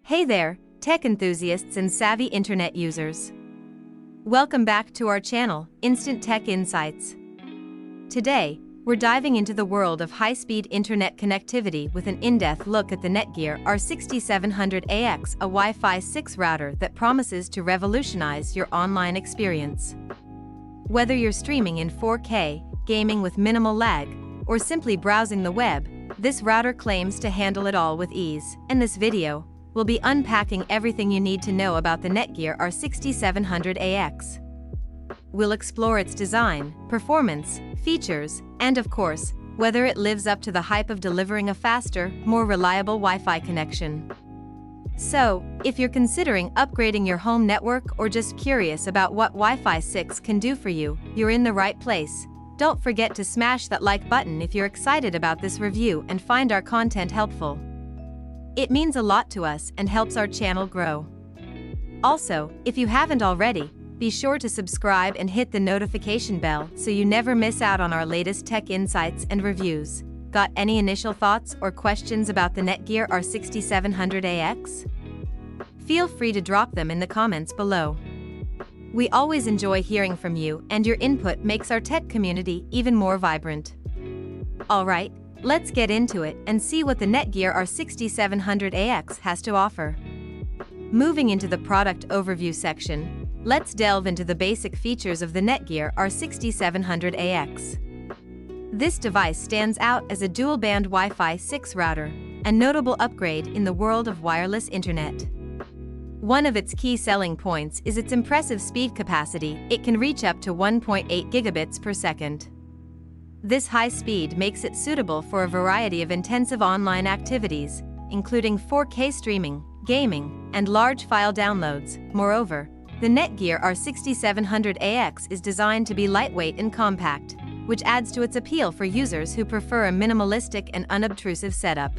Hey there, tech enthusiasts and savvy internet users. Welcome back to our channel, Instant Tech Insights. Today, we're diving into the world of high-speed internet connectivity with an in-depth look at the NETGEAR R6700AX, a Wi-Fi 6 router that promises to revolutionize your online experience. Whether you're streaming in 4K, gaming with minimal lag, or simply browsing the web, this router claims to handle it all with ease. In this video, we'll be unpacking everything you need to know about the NETGEAR R6700AX. We'll explore its design, performance, features, and of course, whether it lives up to the hype of delivering a faster, more reliable Wi-Fi connection. So, if you're considering upgrading your home network or just curious about what Wi-Fi 6 can do for you, you're in the right place. Don't forget to smash that like button if you're excited about this review and find our content helpful. It means a lot to us and helps our channel grow. Also, if you haven't already, be sure to subscribe and hit the notification bell so you never miss out on our latest tech insights and reviews. Got any initial thoughts or questions about the NETGEAR R6700AX? Feel free to drop them in the comments below. We always enjoy hearing from you, and your input makes our tech community even more vibrant. Alright, let's get into it and see what the NETGEAR R6700AX has to offer. Moving into the product overview section, let's delve into the basic features of the NETGEAR R6700AX. This device stands out as a dual-band Wi-Fi 6 router, a notable upgrade in the world of wireless internet. One of its key selling points is its impressive speed capacity. It can reach up to 1.8 gigabits per second. This high speed makes it suitable for a variety of intensive online activities, including 4K streaming, gaming, and large file downloads. Moreover, the NETGEAR R6700AX is designed to be lightweight and compact, which adds to its appeal for users who prefer a minimalistic and unobtrusive setup.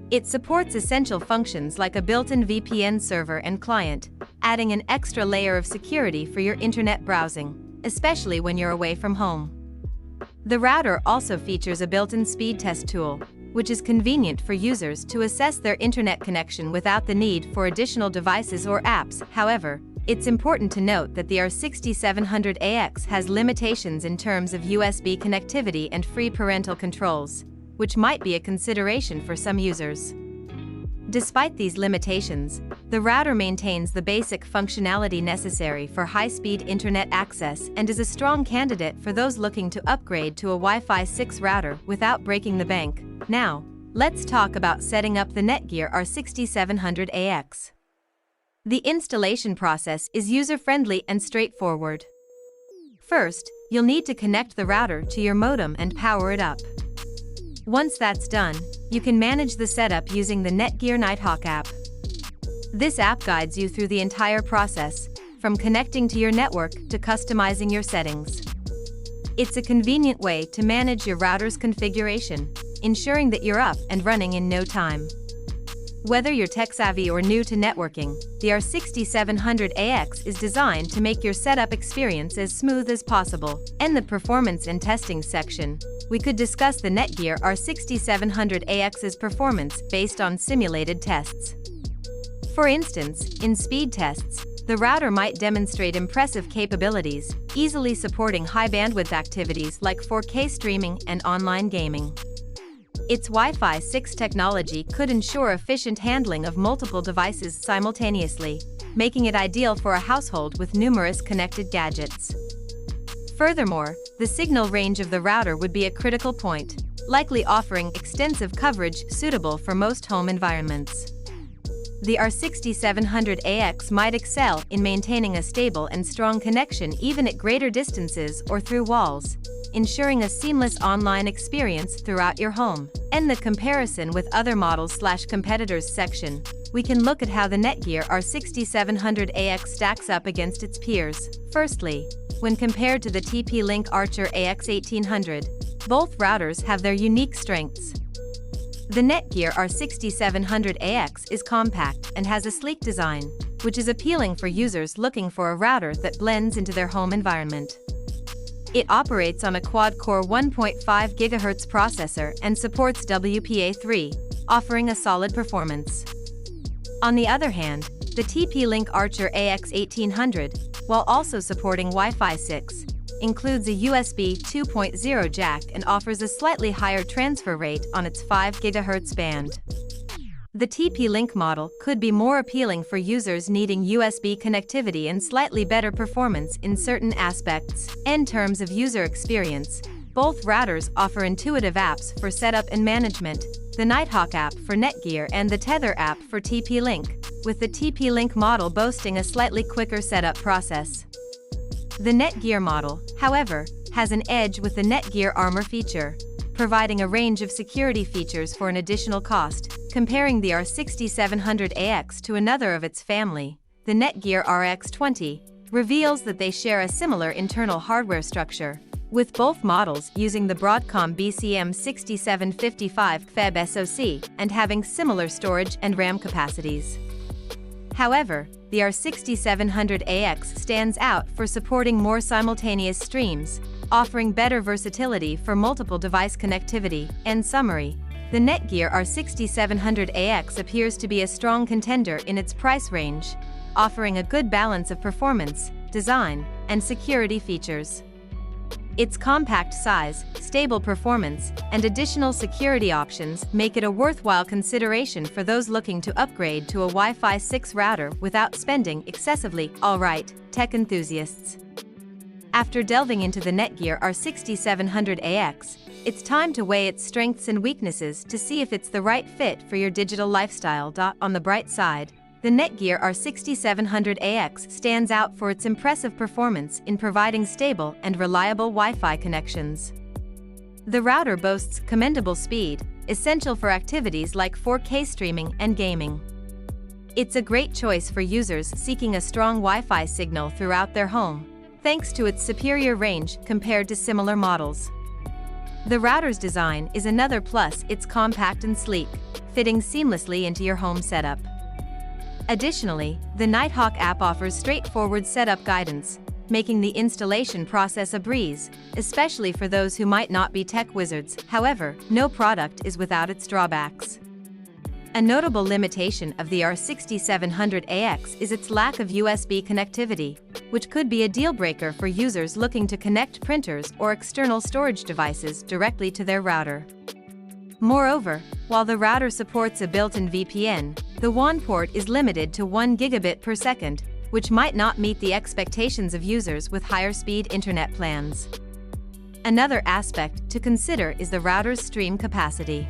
It supports essential functions like a built-in VPN server and client, adding an extra layer of security for your internet browsing, especially when you're away from home. The router also features a built-in speed test tool, which is convenient for users to assess their internet connection without the need for additional devices or apps. However, it's important to note that the R6700AX has limitations in terms of USB connectivity and free parental controls, which might be a consideration for some users. Despite these limitations, the router maintains the basic functionality necessary for high-speed internet access and is a strong candidate for those looking to upgrade to a Wi-Fi 6 router without breaking the bank. Now, let's talk about setting up the NETGEAR R6700AX. The installation process is user-friendly and straightforward. First, you'll need to connect the router to your modem and power it up. Once that's done, you can manage the setup using the NETGEAR Nighthawk app. This app guides you through the entire process, from connecting to your network to customizing your settings. It's a convenient way to manage your router's configuration, ensuring that you're up and running in no time. Whether you're tech-savvy or new to networking, the R6700AX is designed to make your setup experience as smooth as possible. In the performance and testing section, we could discuss the NETGEAR R6700AX's performance based on simulated tests. For instance, in speed tests, the router might demonstrate impressive capabilities, easily supporting high-bandwidth activities like 4K streaming and online gaming. Its Wi-Fi 6 technology could ensure efficient handling of multiple devices simultaneously, making it ideal for a household with numerous connected gadgets. Furthermore, the signal range of the router would be a critical point, likely offering extensive coverage suitable for most home environments. The R6700AX might excel in maintaining a stable and strong connection even at greater distances or through walls, ensuring a seamless online experience throughout your home. In the comparison with other models/competitors section, we can look at how the NETGEAR R6700AX stacks up against its peers. Firstly, when compared to the TP-Link Archer AX1800, both routers have their unique strengths. The NETGEAR R6700AX is compact and has a sleek design, which is appealing for users looking for a router that blends into their home environment. It operates on a quad-core 1.5 GHz processor and supports WPA3, offering a solid performance. On the other hand, the TP-Link Archer AX1800, while also supporting Wi-Fi 6, includes a USB 2.0 jack and offers a slightly higher transfer rate on its 5 GHz band. The TP-Link model could be more appealing for users needing USB connectivity and slightly better performance in certain aspects. In terms of user experience, both routers offer intuitive apps for setup and management, the Nighthawk app for NETGEAR and the Tether app for TP-Link, with the TP-Link model boasting a slightly quicker setup process. The NETGEAR model, however, has an edge with the NETGEAR Armor feature, providing a range of security features for an additional cost. Comparing the R6700AX to another of its family, the NETGEAR RX20, reveals that they share a similar internal hardware structure, with both models using the Broadcom BCM6755 FEB SoC and having similar storage and RAM capacities. However, the R6700AX stands out for supporting more simultaneous streams, offering better versatility for multiple device connectivity. In summary, the NETGEAR R6700AX appears to be a strong contender in its price range, offering a good balance of performance, design, and security features. Its compact size, stable performance, and additional security options make it a worthwhile consideration for those looking to upgrade to a Wi-Fi 6 router without spending excessively. Alright, tech enthusiasts. After delving into the NETGEAR R6700AX, it's time to weigh its strengths and weaknesses to see if it's the right fit for your digital lifestyle. On the bright side, the NETGEAR R6700AX stands out for its impressive performance in providing stable and reliable Wi-Fi connections. The router boasts commendable speed, essential for activities like 4K streaming and gaming. It's a great choice for users seeking a strong Wi-Fi signal throughout their home, thanks to its superior range compared to similar models. The router's design is another plus. It's compact and sleek, fitting seamlessly into your home setup. Additionally, the Nighthawk app offers straightforward setup guidance, making the installation process a breeze, especially for those who might not be tech wizards. However, no product is without its drawbacks. A notable limitation of the R6700AX is its lack of USB connectivity, which could be a deal-breaker for users looking to connect printers or external storage devices directly to their router. Moreover, while the router supports a built-in VPN, the WAN port is limited to 1 gigabit per second, which might not meet the expectations of users with higher-speed internet plans. Another aspect to consider is the router's stream capacity.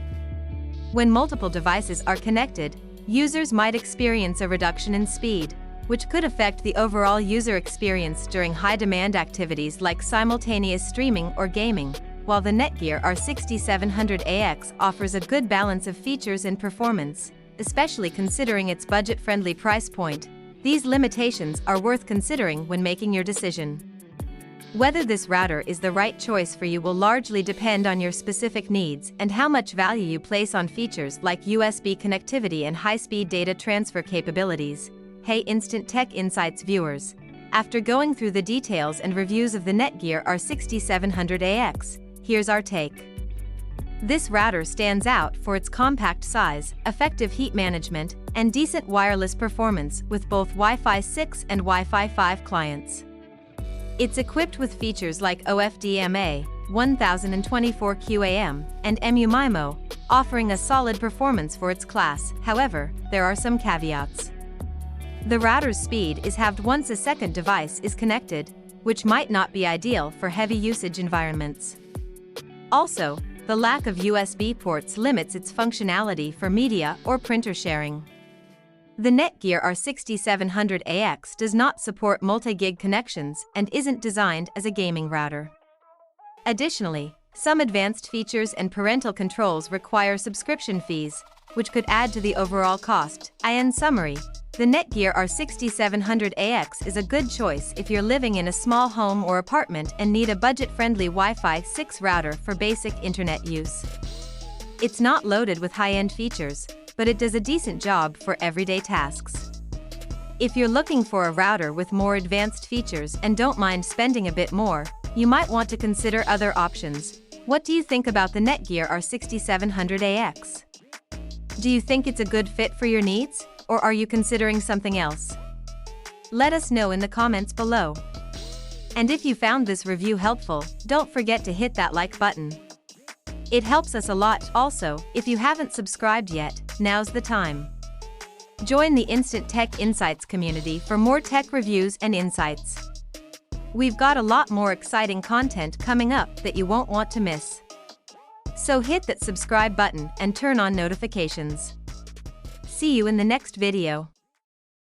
When multiple devices are connected, users might experience a reduction in speed, which could affect the overall user experience during high-demand activities like simultaneous streaming or gaming. While the NETGEAR R6700AX offers a good balance of features and performance, especially considering its budget-friendly price point, these limitations are worth considering when making your decision. Whether this router is the right choice for you will largely depend on your specific needs and how much value you place on features like USB connectivity and high-speed data transfer capabilities. Hey Instant Tech Insights viewers! After going through the details and reviews of the NETGEAR R6700AX, here's our take. This router stands out for its compact size, effective heat management, and decent wireless performance with both Wi-Fi 6 and Wi-Fi 5 clients. It's equipped with features like OFDMA, 1024 QAM, and MU-MIMO, offering a solid performance for its class. However, there are some caveats. The router's speed is halved once a second device is connected, which might not be ideal for heavy usage environments. Also, the lack of USB ports limits its functionality for media or printer sharing. The NETGEAR R6700AX does not support multi-gig connections and isn't designed as a gaming router. Additionally, some advanced features and parental controls require subscription fees, which could add to the overall cost. In summary, the NETGEAR R6700AX is a good choice if you're living in a small home or apartment and need a budget-friendly Wi-Fi 6 router for basic internet use. It's not loaded with high-end features, but it does a decent job for everyday tasks. If you're looking for a router with more advanced features and don't mind spending a bit more, you might want to consider other options. What do you think about the NETGEAR R6700AX? Do you think it's a good fit for your needs? or are you considering something else? Let us know in the comments below. And if you found this review helpful, don't forget to hit that like button. It helps us a lot. Also, if you haven't subscribed yet, now's the time. Join the Instant Tech Insights community for more tech reviews and insights. We've got a lot more exciting content coming up that you won't want to miss. So hit that subscribe button and turn on notifications. See you in the next video.